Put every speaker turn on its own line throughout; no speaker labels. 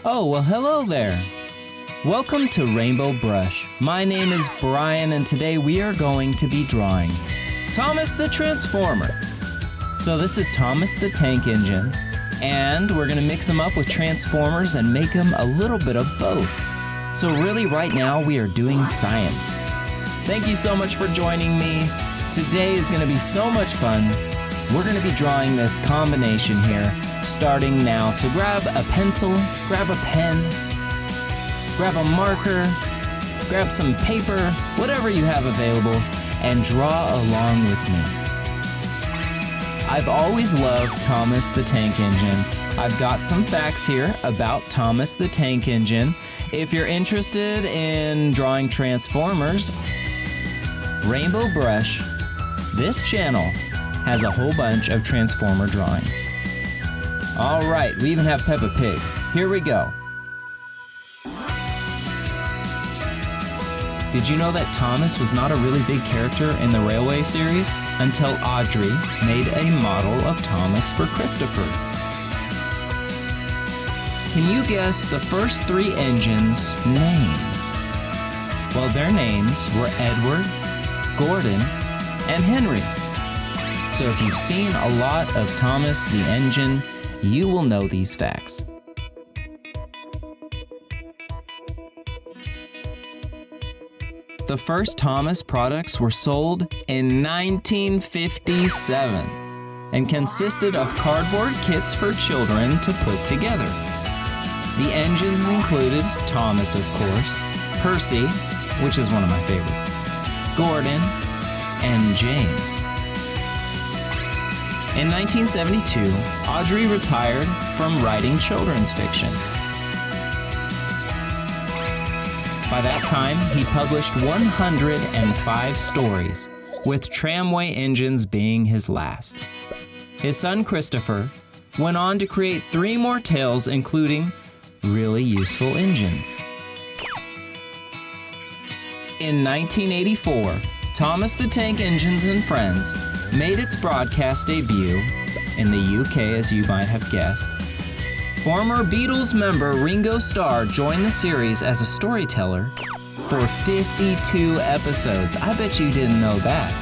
Oh, well, hello there. Welcome to Rainbow Brush. My name is Brian, and today we are going to be drawing Thomas the Transformer. So this is Thomas the Tank Engine, and we're going to mix him up with Transformers and make him a little bit of both. So really, right now, we are doing science. Thank you so much for joining me. Today is going to be so much fun. We're going to be drawing this combination here, starting now. So grab a pencil, grab a pen, grab a marker, grab some paper, whatever you have available, and draw along with me. I've always loved Thomas the Tank Engine. I've got some facts here about Thomas the Tank Engine. If you're interested in drawing Transformers, Rainbow Brush, this channel has a whole bunch of Transformer drawings. All right, we even have Peppa Pig. Here we go. Did you know that Thomas was not a really big character in the Railway series until Audrey made a model of Thomas for Christopher? Can you guess the first three engines' names? Well, their names were Edward, Gordon, and Henry. So if you've seen a lot of Thomas the Engine, you will know these facts. The first Thomas products were sold in 1957 and consisted of cardboard kits for children to put together. The engines included Thomas, of course, Percy, which is one of my favorites, Gordon, and James. In 1972, Audrey retired from writing children's fiction. By that time, he published 105 stories, with tramway engines being his last. His son Christopher went on to create 3 more tales, including really useful engines. In 1984, Thomas the Tank Engines and Friends made its broadcast debut in the UK, as you might have guessed. Former Beatles member Ringo Starr joined the series as a storyteller for 52 episodes. I bet you didn't know that.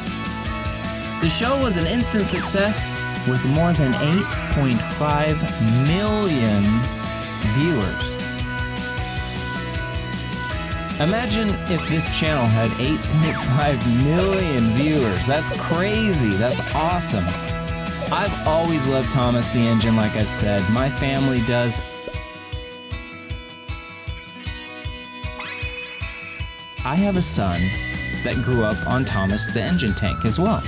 The show was an instant success with more than 8.5 million viewers. Imagine if this channel had 8.5 million viewers. That's crazy. That's awesome. I've always loved Thomas the Engine, like I've said. My family does. I have a son that grew up on Thomas the Engine tank as well.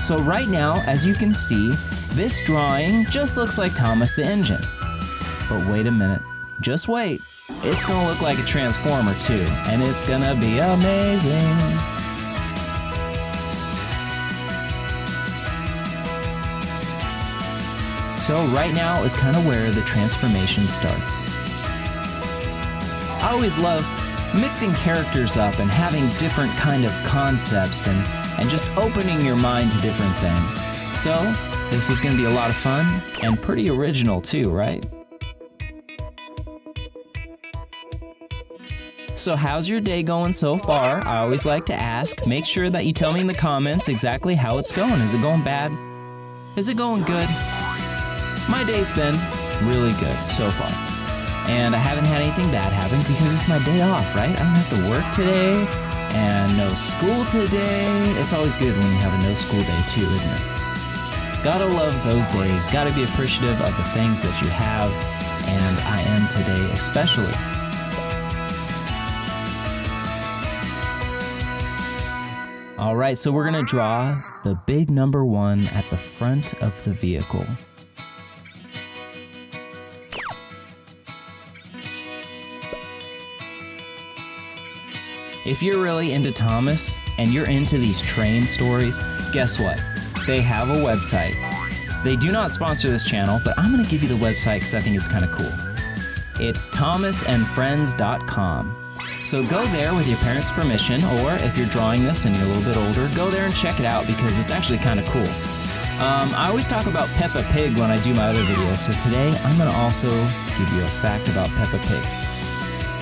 So right now, as you can see, this drawing just looks like Thomas the Engine. But wait a minute. Just wait. It's gonna look like a Transformer too, and it's gonna be amazing. So right now is kind of where the transformation starts. I always love mixing characters up and having different kind of concepts and just opening your mind to different things. So this is gonna be a lot of fun and pretty original too, right? So how's your day going so far? I always like to ask. Make sure that you tell me in the comments exactly how it's going. Is it going bad? Is it going good? My day's been really good so far. And I haven't had anything bad happen because it's my day off, right? I don't have to work today and no school today. It's always good when you have a no school day too, isn't it? Gotta love those days. Gotta be appreciative of the things that you have. And I am today especially. All right, so we're gonna draw the big number 1 at the front of the vehicle. If you're really into Thomas and you're into these train stories, guess what? They have a website. They do not sponsor this channel, but I'm gonna give you the website because I think it's kind of cool. It's thomasandfriends.com. So go there with your parents' permission, or if you're drawing this and you're a little bit older, go there and check it out because it's actually kind of cool. I always talk about Peppa Pig when I do my other videos, so today I'm going to also give you a fact about Peppa Pig.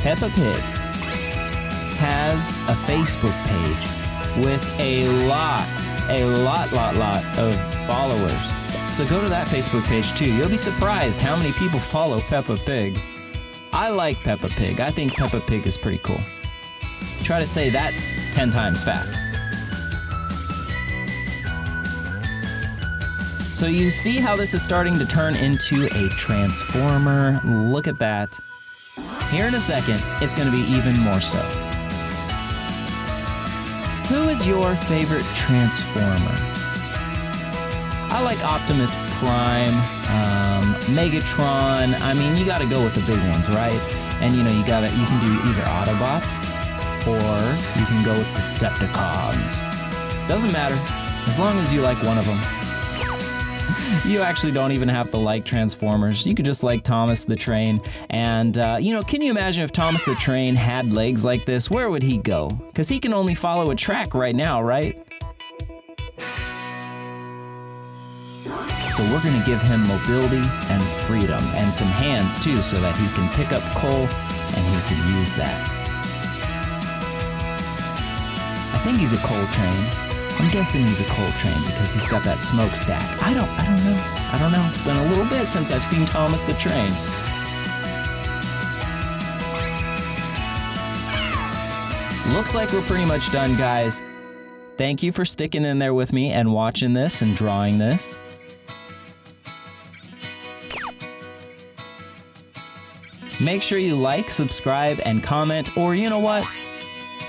Peppa Pig has a Facebook page with a lot of followers. So go to that Facebook page too. You'll be surprised how many people follow Peppa Pig. I like Peppa Pig. I think Peppa Pig is pretty cool. Try to say that 10 times fast. So you see how this is starting to turn into a transformer. Look at that. Here in a second, it's going to be even more so. Who is your favorite Transformer? I like Optimus Prime, Megatron. I mean, you got to go with the big ones, right? And you can do either Autobots or you can go with Decepticons. Doesn't matter, as long as you like one of them. You actually don't even have to like Transformers. You could just like Thomas the Train. And, can you imagine if Thomas the Train had legs like this? Where would he go? Because he can only follow a track right now, right? So we're going to give him mobility and freedom and some hands too so that he can pick up coal and he can use that. I think he's a coal train. I'm guessing he's a coal train because he's got that smokestack. I don't know. It's been a little bit since I've seen Thomas the Train. Looks like we're pretty much done, guys. Thank you for sticking in there with me and watching this and drawing this. Make sure you like, subscribe, and comment, or you know what?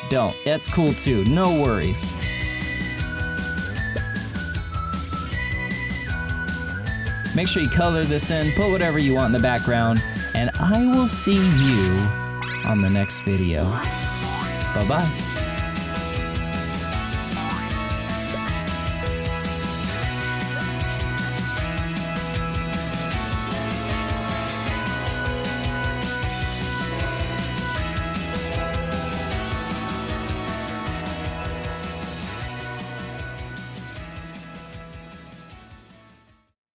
Don't. That's cool too. No worries. Make sure you color this in, put whatever you want in the background, and I will see you on the next video. Bye-bye.